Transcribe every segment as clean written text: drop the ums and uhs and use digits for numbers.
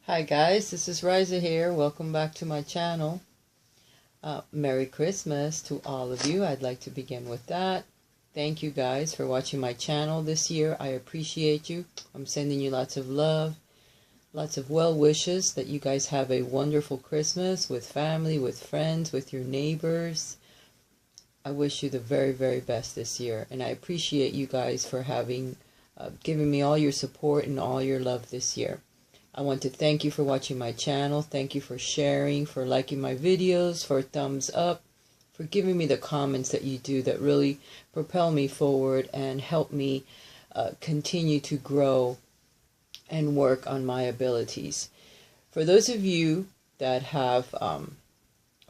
Hi guys, this is Raisa here. Welcome back to my channel. Merry Christmas to all of you. I'd like to begin with that. Thank you guys for watching my channel this year. I appreciate you. I'm sending you lots of love, lots of well wishes that you guys have a wonderful Christmas with family, with friends, with your neighbors. I wish you the very, very best this year. And I appreciate you guys for having given me all your support and all your love this year. I want to thank you for watching my channel. Thank you for sharing, for liking my videos, for thumbs up, for giving me the comments that you do that really propel me forward and help me continue to grow and work on my abilities. For those of you that have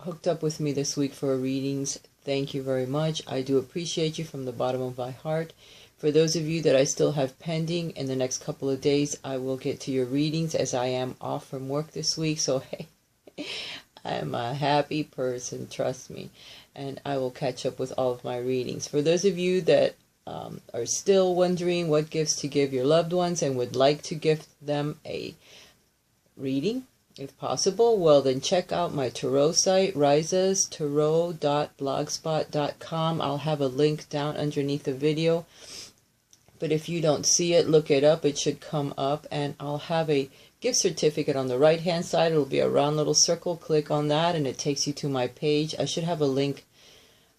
hooked up with me this week for readings, thank you very much. I do appreciate you from the bottom of my heart. For those of you that I still have pending, in the next couple of days, I will get to your readings as I am off from work this week. So, hey, I'm a happy person, trust me. And I will catch up with all of my readings. For those of you that are still wondering what gifts to give your loved ones and would like to gift them a reading, if possible, well then check out my tarot site, raisastarot.blogspot.com. I'll have a link down underneath the video. But if you don't see it, look it up. It should come up. And I'll have a gift certificate on the right-hand side. It'll be a round little circle. Click on that and it takes you to my page. I should have a link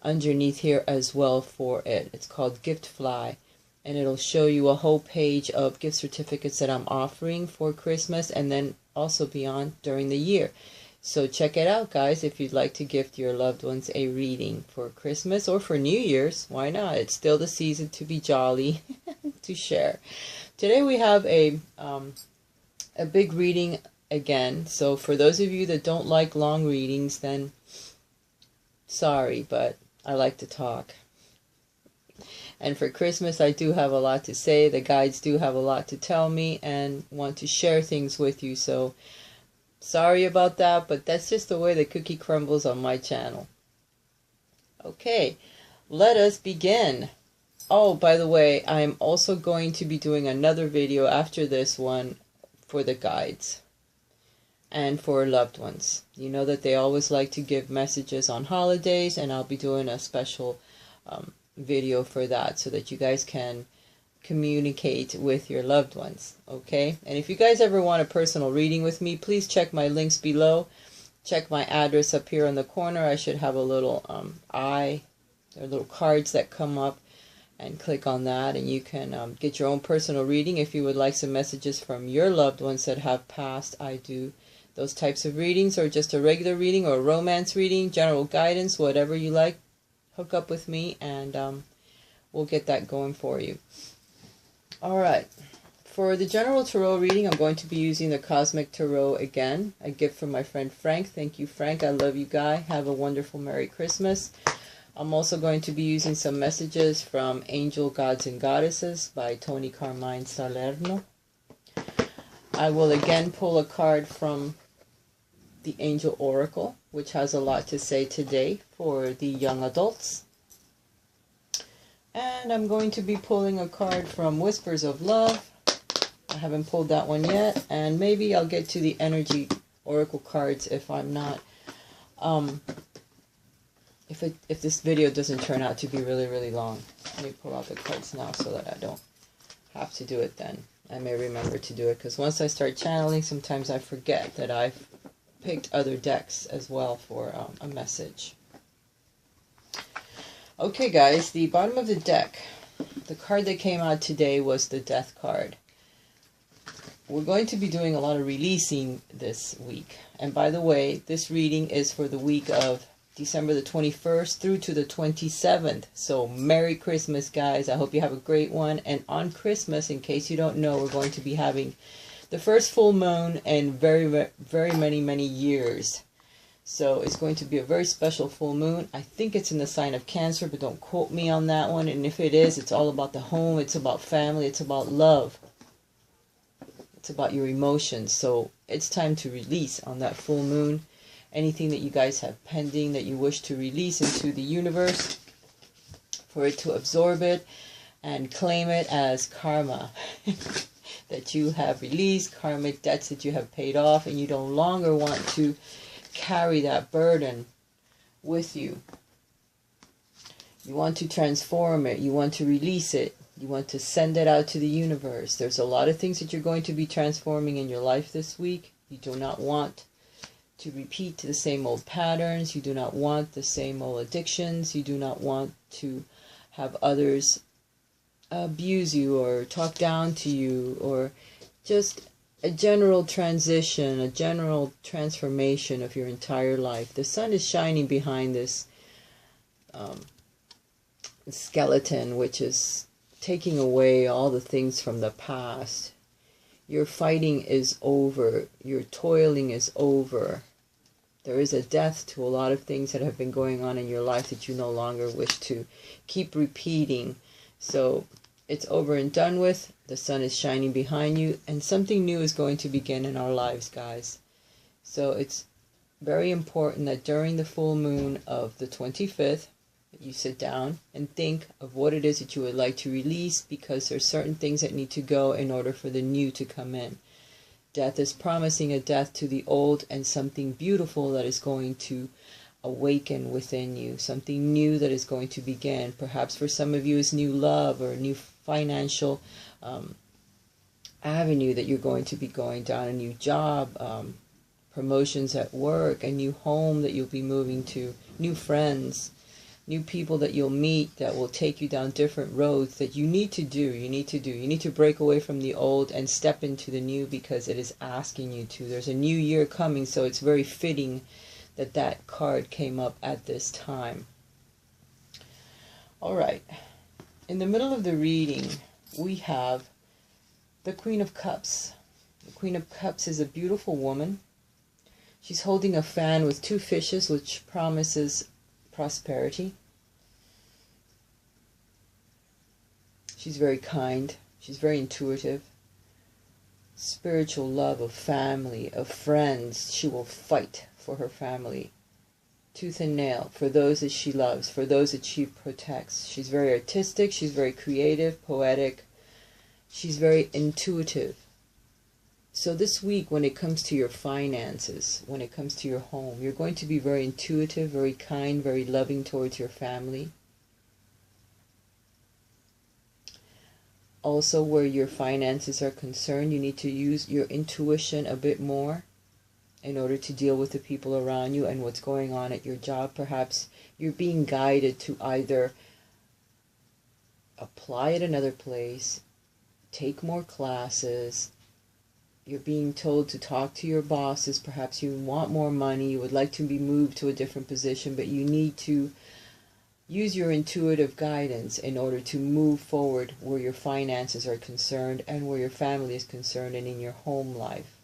underneath here as well for it. It's called Giftfly. And it'll show you a whole page of gift certificates that I'm offering for Christmas and then also beyond during the year. So check it out, guys, if you'd like to gift your loved ones a reading for Christmas or for New Year's. Why not? It's still the season to be jolly, to share. Today we have a big reading again. So for those of you that don't like long readings, then sorry, but I like to talk. And for Christmas, I do have a lot to say. The guides do have a lot to tell me and want to share things with you. So sorry about that, but that's just the way the cookie crumbles on my channel. Okay, let us begin. Oh, by the way, I'm also going to be doing another video after this one for the guides and for loved ones. You know that they always like to give messages on holidays, and I'll be doing a special video for that so that you guys can communicate with your loved ones. Okay, and if you guys ever want a personal reading with me, please check my links below. Check my address up here in the corner. I should have a little eye or little cards that come up, and click on that and you can get your own personal reading. If you would like some messages from your loved ones that have passed, I do those types of readings, or just a regular reading or a romance reading, general guidance, whatever you like. Hook up with me and we'll get that going for you. Alright, for the general tarot reading, I'm going to be using the Cosmic Tarot again. A gift from my friend Frank. Thank you, Frank. I love you, guy. Have a wonderful Merry Christmas. I'm also going to be using some messages from Angel Gods and Goddesses by Tony Carmine Salerno. I will again pull a card from the Angel Oracle, which has a lot to say today for the young adults. And I'm going to be pulling a card from Whispers of Love. I haven't pulled that one yet. And maybe I'll get to the Energy Oracle cards if I'm not... If this video doesn't turn out to be really, really long. Let me pull out the cards now so that I don't have to do it then. I may remember to do it, because once I start channeling, sometimes I forget that I've picked other decks as well for a message. Okay, guys, the bottom of the deck, the card that came out today was the Death card. We're going to be doing a lot of releasing this week. And by the way, this reading is for the week of December the 21st through to the 27th. So Merry Christmas, guys. I hope you have a great one. And on Christmas, in case you don't know, we're going to be having the first full moon in very many years. So it's going to be a very special full moon. I think it's in the sign of Cancer, but don't quote me on that one. And if it is, it's all about the home. It's about family. It's about love. It's about your emotions. So it's time to release on that full moon. Anything that you guys have pending that you wish to release into the universe, for it to absorb it and claim it as karma. that you have released, karmic debts that you have paid off, and you no longer want to carry that burden with you. You want to transform it. You want to release it. You want to send it out to the universe. There's a lot of things that you're going to be transforming in your life this week. You do not want to repeat the same old patterns. You do not want the same old addictions. You do not want to have others abuse you or talk down to you, or just a general transition, a general transformation of your entire life. The sun is shining behind this skeleton, which is taking away all the things from the past. Your fighting is over. Your toiling is over. There is a death to a lot of things that have been going on in your life that you no longer wish to keep repeating. So it's over and done with. The sun is shining behind you, and something new is going to begin in our lives, guys. So it's very important that during the full moon of the 25th, you sit down and think of what it is that you would like to release, because there's certain things that need to go in order for the new to come in. Death is promising a death to the old and something beautiful that is going to awaken within you. Something new that is going to begin. Perhaps for some of you is new love or a new financial avenue that you're going to be going down, a new job, promotions at work, a new home that you'll be moving to, new friends, new people that you'll meet that will take you down different roads that you need to do. You need to break away from the old and step into the new, because it is asking you to. There's a new year coming, so it's very fitting that that card came up at this time. All right. In the middle of the reading, we have the Queen of Cups. The Queen of Cups is a beautiful woman. She's holding a fan with two fishes, which promises prosperity. She's very kind. She's very intuitive. Spiritual love of family, of friends. She will fight for her family, tooth and nail, for those that she loves, for those that she protects. She's very artistic. She's very creative, poetic. She's very intuitive. So this week, when it comes to your finances, when it comes to your home, you're going to be very intuitive, very kind, very loving towards your family. Also, where your finances are concerned, you need to use your intuition a bit more in order to deal with the people around you and what's going on at your job. Perhaps you're being guided to either apply at another place, take more classes. You're being told to talk to your bosses. Perhaps you want more money. You would like to be moved to a different position, but you need to use your intuitive guidance in order to move forward where your finances are concerned and where your family is concerned and in your home life.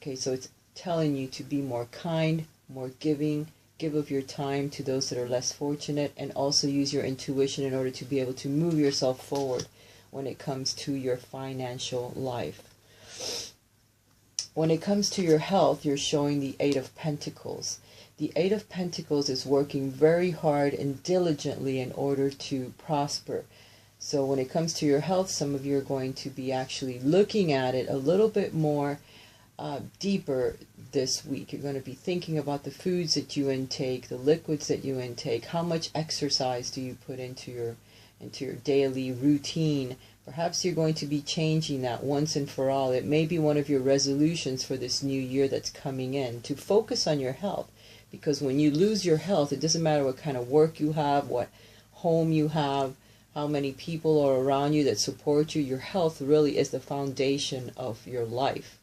Okay, so it's telling you to be more kind, more giving, give of your time to those that are less fortunate, and also use your intuition in order to be able to move yourself forward when it comes to your financial life. When it comes to your health, you're showing the Eight of Pentacles. The Eight of Pentacles is working very hard and diligently in order to prosper. So when it comes to your health, some of you are going to be actually looking at it a little bit more deeper this week. You're going to be thinking about the foods that you intake, the liquids that you intake, how much exercise do you put into your daily routine. Perhaps you're going to be changing that once and for all. It may be one of your resolutions for this new year that's coming in, to focus on your health. Because when you lose your health, it doesn't matter what kind of work you have, what home you have, how many people are around you that support you. Your health really is the foundation of your life.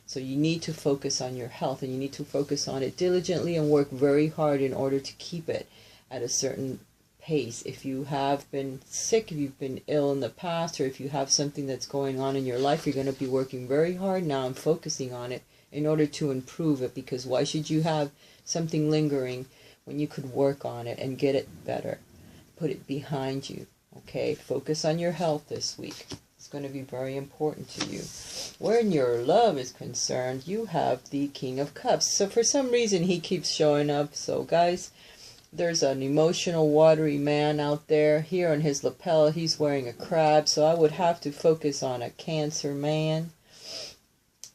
So you need to focus on your health, and you need to focus on it diligently and work very hard in order to keep it at a certain pace. If you have been sick, if you've been ill in the past, or if you have something that's going on in your life, you're going to be working very hard now and focusing on it in order to improve it. Because why should you have something lingering when you could work on it and get it better? Put it behind you. Okay, focus on your health this week. It's going to be very important to you. When your love is concerned, you have the King of Cups. So for some reason, he keeps showing up. So guys, There's an emotional, watery man out there. Here on his lapel, he's wearing a crab, so I would have to focus on a Cancer man.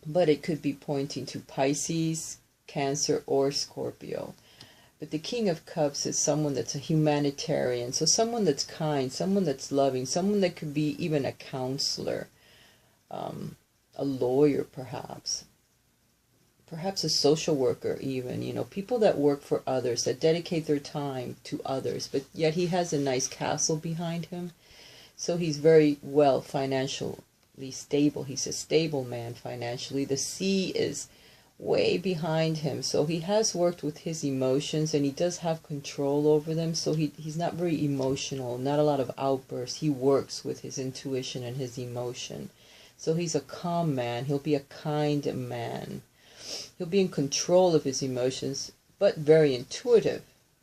But it could be pointing to Pisces, Cancer, or Scorpio. But the King of Cups is someone that's a humanitarian, so someone that's kind, someone that's loving, someone that could be even a counselor, a lawyer perhaps a social worker even, you know, people that work for others, that dedicate their time to others, but yet he has a nice castle behind him, so he's very well financially stable. He's a stable man financially. The sea is way behind him, so he has worked with his emotions and he does have control over them, so he's not very emotional, not a lot of outbursts. He works with his intuition and his emotion, so he's a calm man. He'll be a kind man. He'll be in control of his emotions, but very intuitive.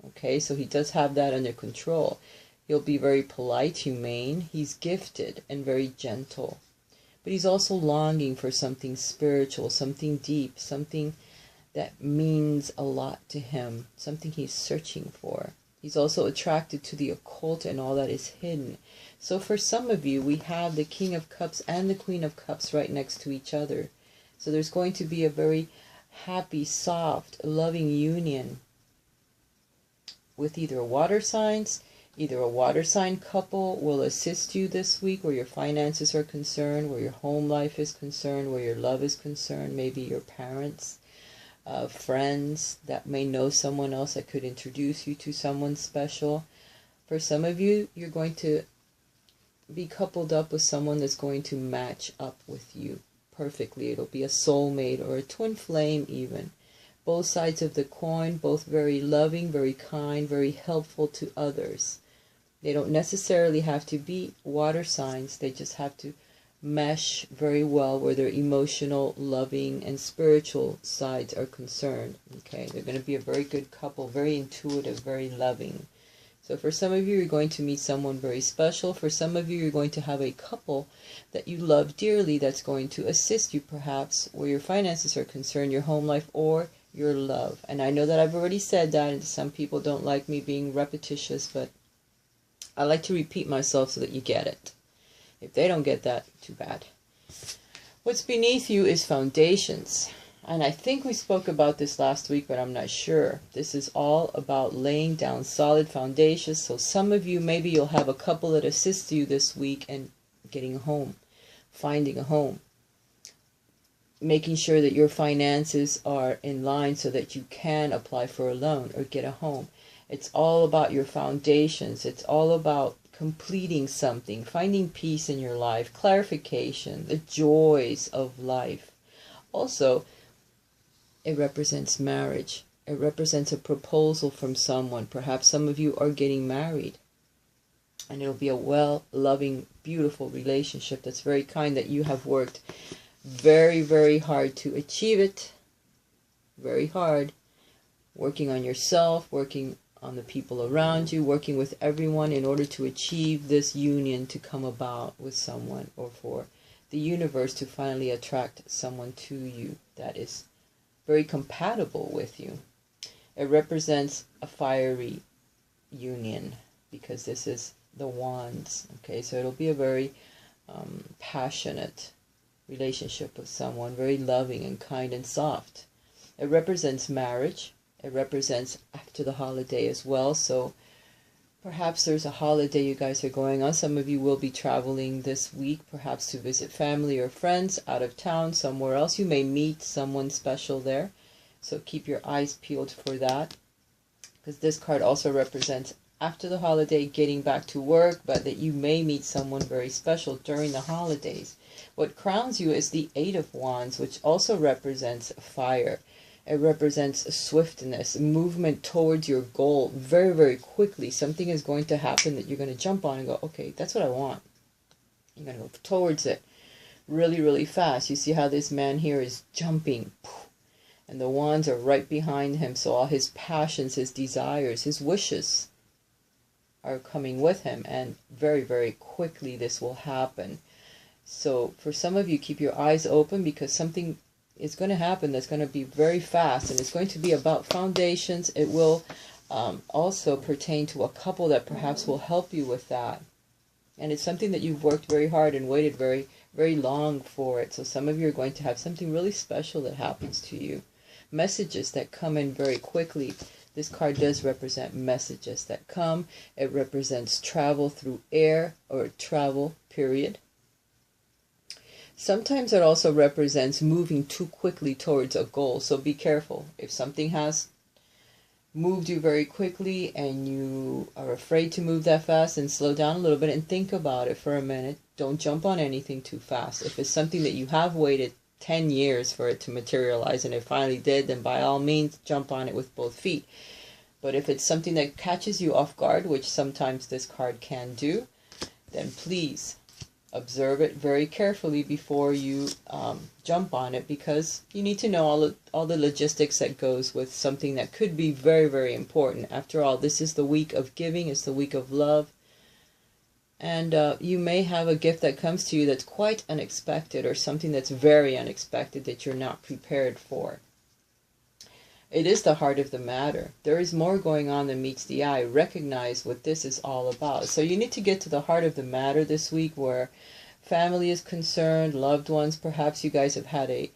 Okay, so he does have that under control. He'll be very polite, humane. He's gifted and very gentle. But he's also longing for something spiritual, something deep, something that means a lot to him, something he's searching for. He's also attracted to the occult and all that is hidden. So for some of you, we have the King of Cups and the Queen of Cups right next to each other. So there's going to be a very happy, soft, loving union with either water signs. Either a water sign couple will assist you this week where your finances are concerned, where your home life is concerned, where your love is concerned, maybe your parents, friends that may know someone else that could introduce you to someone special. For some of you, you're going to be coupled up with someone that's going to match up with you perfectly. It'll be a soulmate or a twin flame even. Both sides of the coin, both very loving, very kind, very helpful to others. They don't necessarily have to be water signs. They just have to mesh very well where their emotional, loving, and spiritual sides are concerned. Okay, they're going to be a very good couple, very intuitive, very loving. So for some of you, you're going to meet someone very special. For some of you, you're going to have a couple that you love dearly that's going to assist you perhaps where your finances are concerned, your home life, or your love. And I know that I've already said that, and some people don't like me being repetitious, but I like to repeat myself so that you get it. If they don't get that, too bad. What's beneath you is foundations. And I think we spoke about this last week, but I'm not sure. This is all about laying down solid foundations. So some of you, maybe you'll have a couple that assist you this week in getting a home, finding a home, making sure that your finances are in line so that you can apply for a loan or get a home. It's all about your foundations. It's all about completing something, finding peace in your life, clarification, the joys of life. Also, it represents marriage. It represents a proposal from someone. Perhaps some of you are getting married. And it'll be a well-loving, beautiful relationship that's very kind, that you have worked very, very hard to achieve it. Very hard. Working on yourself, working on the people around you, working with everyone in order to achieve this union to come about with someone, or for the universe to finally attract someone to you that is very compatible with you. It represents a fiery union because this is the wands. Okay, so it'll be a very passionate relationship with someone, very loving and kind and soft. It represents marriage. It represents after the holiday as well. So perhaps there's a holiday you guys are going on. Some of you will be traveling this week, perhaps to visit family or friends out of town, somewhere else. You may meet someone special there. So keep your eyes peeled for that. Because this card also represents after the holiday, getting back to work, but that you may meet someone very special during the holidays. What crowns you is the Eight of Wands, which also represents fire. It represents swiftness, movement towards your goal very, very quickly. Something is going to happen that you're going to jump on and go, okay, that's what I want. You're going to go towards it really, really fast. You see how this man here is jumping. And the wands are right behind him. So all his passions, his desires, his wishes are coming with him. And very, very quickly this will happen. So for some of you, keep your eyes open because something is going to happen that's going to be very fast, and it's going to be about foundations. It will also pertain to a couple that perhaps will help you with that. And it's something that you've worked very hard and waited very, very long for it. So some of you are going to have something really special that happens to you. Messages that come in very quickly. This card does represent messages that come. It represents travel through air, or travel, period. Sometimes it also represents moving too quickly towards a goal. So be careful. If something has moved you very quickly and you are afraid to move that fast, and slow down a little bit and think about it for a minute. Don't jump on anything too fast. If it's something that you have waited 10 years for it to materialize and it finally did, then by all means jump on it with both feet. But if it's something that catches you off guard, which sometimes this card can do, then please observe it very carefully before you jump on it, because you need to know all the logistics that goes with something that could be very, very important. After all, this is the week of giving. It's the week of love. And you may have a gift that comes to you that's quite unexpected, or something that's very unexpected that you're not prepared for. It is the heart of the matter. There is more going on than meets the eye. Recognize what this is all about. So you need to get to the heart of the matter this week, where family is concerned, loved ones. Perhaps you guys have had a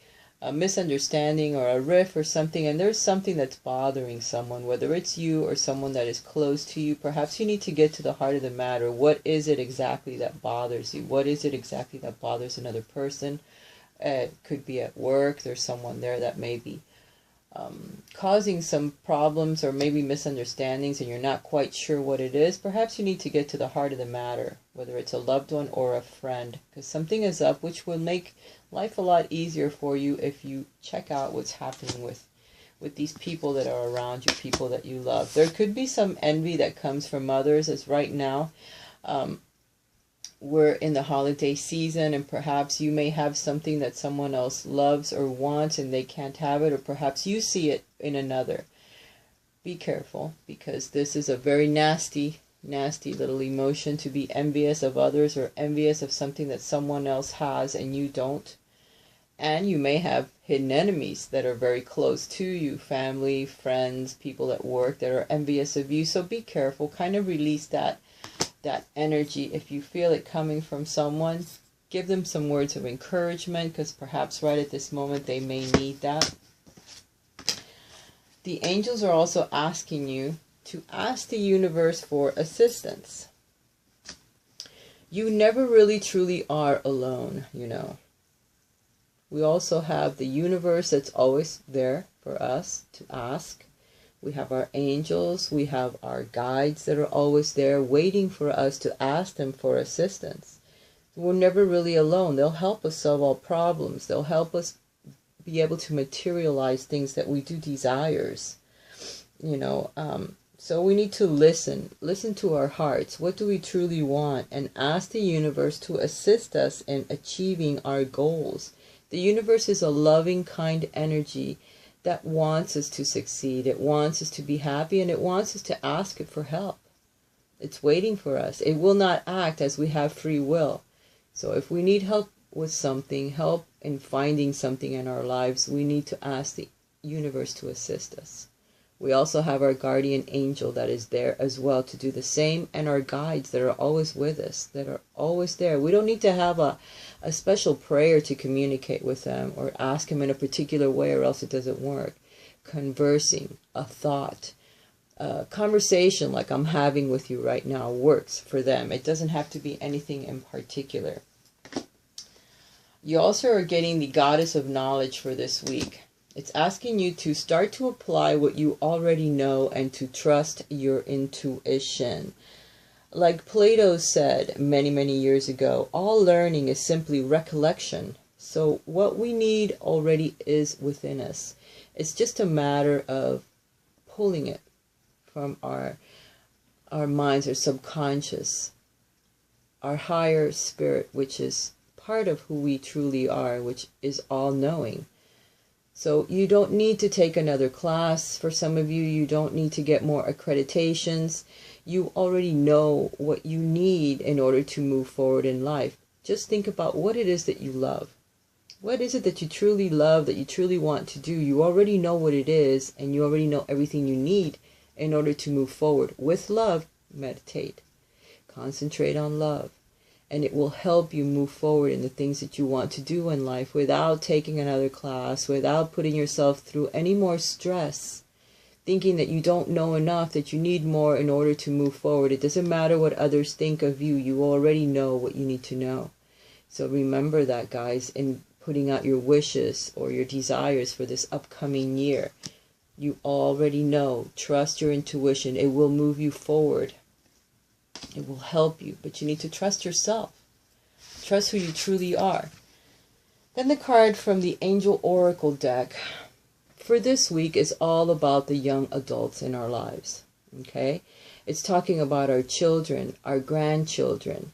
misunderstanding or a riff or something, and there's something that's bothering someone, whether it's you or someone that is close to you. Perhaps you need to get to the heart of the matter. What is it exactly that bothers you? What is it exactly that bothers another person? It could be at work. There's someone there that may be causing some problems or maybe misunderstandings, and you're not quite sure what it is. Perhaps you need to get to the heart of the matter, whether it's a loved one or a friend, because something is up which will make life a lot easier for you if you check out what's happening with these people that are around you, people that you love. There could be some envy that comes from others, as right now we're in the holiday season, and perhaps you may have something that someone else loves or wants and they can't have it, or perhaps you see it in another. Be careful, because this is a very nasty, nasty little emotion, to be envious of others or envious of something that someone else has and you don't. And you may have hidden enemies that are very close to you, family, friends, people at work that are envious of you. So be careful. Kind of release that energy. If you feel it coming from someone, give them some words of encouragement, because perhaps right at this moment they may need that. The angels are also asking you to ask the universe for assistance. You never really truly are alone, you know. We also have the universe that's always there for us to ask. We have our angels, we have our guides that are always there waiting for us to ask them for assistance. We're never really alone. They'll help us solve all problems. They'll help us be able to materialize things that we do desires. You know, so we need to listen to our hearts. What do we truly want? And ask the universe to assist us in achieving our goals. The universe is a loving, kind energy that wants us to succeed. It wants us to be happy, and it wants us to ask it for help. It's waiting for us. It will not act as we have free will. So if we need help with something, help in finding something in our lives, we need to ask the universe to assist us. We also have our guardian angel that is there as well to do the same, and our guides that are always with us, that are always there. We don't need to have a special prayer to communicate with them or ask them in a particular way, or else it doesn't work. Conversing, a thought, a conversation like I'm having with you right now works for them. It doesn't have to be anything in particular. You also are getting the goddess of knowledge for this week. It's asking you to start to apply what you already know and to trust your intuition. Like Plato said many, many years ago, all learning is simply recollection. So what we need already is within us. It's just a matter of pulling it from our minds, our subconscious, our higher spirit, which is part of who we truly are, which is all-knowing. So you don't need to take another class. For some of you, you don't need to get more accreditations. You already know what you need in order to move forward in life. Just think about what it is that you love. What is it that you truly love, that you truly want to do? You already know what it is, and you already know everything you need in order to move forward. With love, meditate. Concentrate on love. And it will help you move forward in the things that you want to do in life without taking another class, without putting yourself through any more stress, thinking that you don't know enough, that you need more in order to move forward. It doesn't matter what others think of you. You already know what you need to know. So remember that, guys, in putting out your wishes or your desires for this upcoming year. You already know. Trust your intuition. It will move you forward. It will help you, but you need to trust yourself. Trust who you truly are. Then the card from the Angel Oracle deck for this week is all about the young adults in our lives. Okay? It's talking about our children, our grandchildren,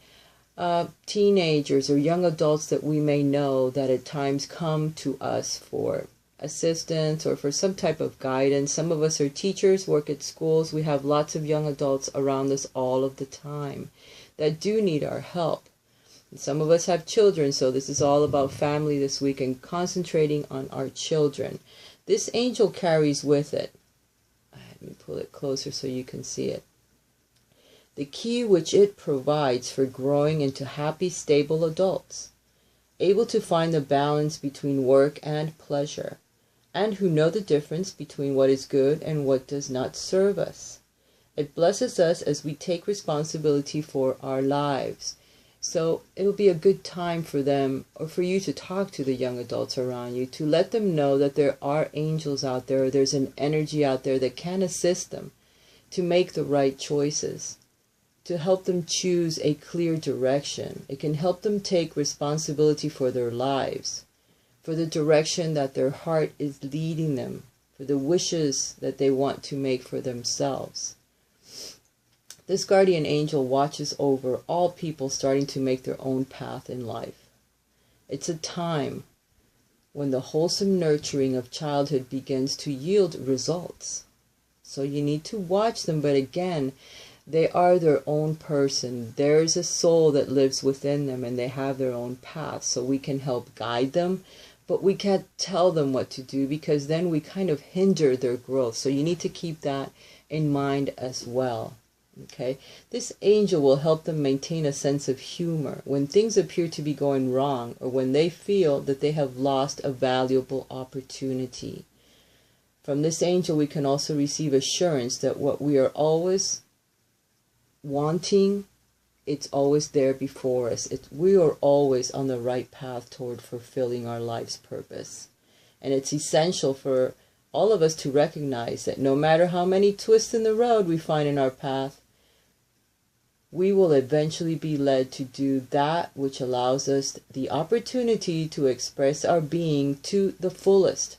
teenagers or young adults that we may know that at times come to us for assistance or for some type of guidance. Some of us are teachers, work at schools. We have lots of young adults around us all of the time that do need our help. And some of us have children, so this is all about family this week and concentrating on our children. This angel carries with it, let me pull it closer so you can see it, the key which it provides for growing into happy, stable adults, able to find the balance between work and pleasure, and who know the difference between what is good and what does not serve us. It blesses us as we take responsibility for our lives. So it will be a good time for them, or for you to talk to the young adults around you, to let them know that there are angels out there, there's an energy out there that can assist them to make the right choices, to help them choose a clear direction. It can help them take responsibility for their lives, for the direction that their heart is leading them, for the wishes that they want to make for themselves. This guardian angel watches over all people starting to make their own path in life. It's a time when the wholesome nurturing of childhood begins to yield results. So you need to watch them, but again, they are their own person. There's a soul that lives within them and they have their own path. So we can help guide them, but we can't tell them what to do because then we kind of hinder their growth. So you need to keep that in mind as well. Okay, this angel will help them maintain a sense of humor when things appear to be going wrong or when they feel that they have lost a valuable opportunity. From this angel, we can also receive assurance that what we are always wanting, it's always there before us. We are always on the right path toward fulfilling our life's purpose. And it's essential for all of us to recognize that no matter how many twists in the road we find in our path, we will eventually be led to do that which allows us the opportunity to express our being to the fullest.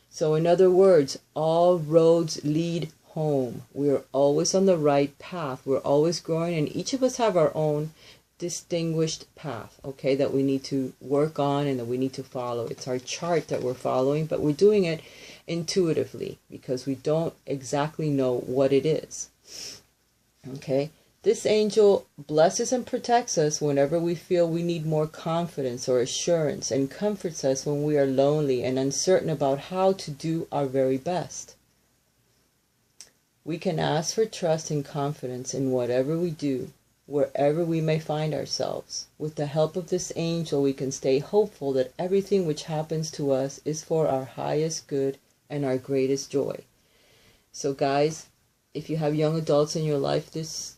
So in other words, all roads lead home. We're always on the right path. We're always growing, and each of us have our own distinguished path, okay, that we need to work on and that we need to follow. It's our chart that we're following, but we're doing it intuitively because we don't exactly know what it is. Okay, this angel blesses and protects us whenever we feel we need more confidence or assurance, and comforts us when we are lonely and uncertain about how to do our very best. We can ask for trust and confidence in whatever we do, wherever we may find ourselves. With the help of this angel, we can stay hopeful that everything which happens to us is for our highest good and our greatest joy. So guys, if you have young adults in your life this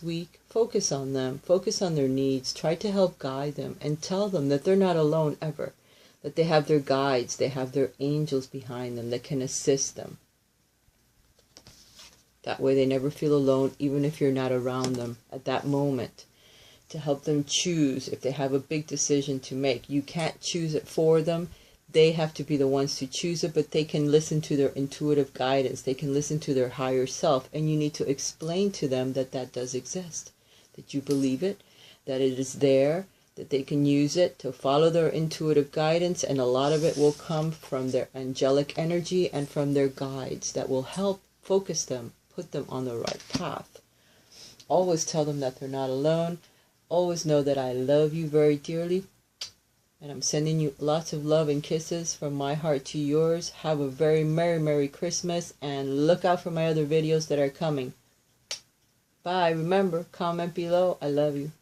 week, focus on them, focus on their needs, try to help guide them, and tell them that they're not alone ever, that they have their guides, they have their angels behind them that can assist them. That way they never feel alone, even if you're not around them at that moment, to help them choose if they have a big decision to make. You can't choose it for them. They have to be the ones to choose it, but they can listen to their intuitive guidance. They can listen to their higher self, and you need to explain to them that that does exist, that you believe it, that it is there, that they can use it to follow their intuitive guidance, and a lot of it will come from their angelic energy and from their guides that will help focus them, put them on the right path. Always tell them that they're not alone. Always know that I love you very dearly. And I'm sending you lots of love and kisses from my heart to yours. Have a very Merry Christmas, and look out for my other videos that are coming. Bye. Remember, comment below. I love you.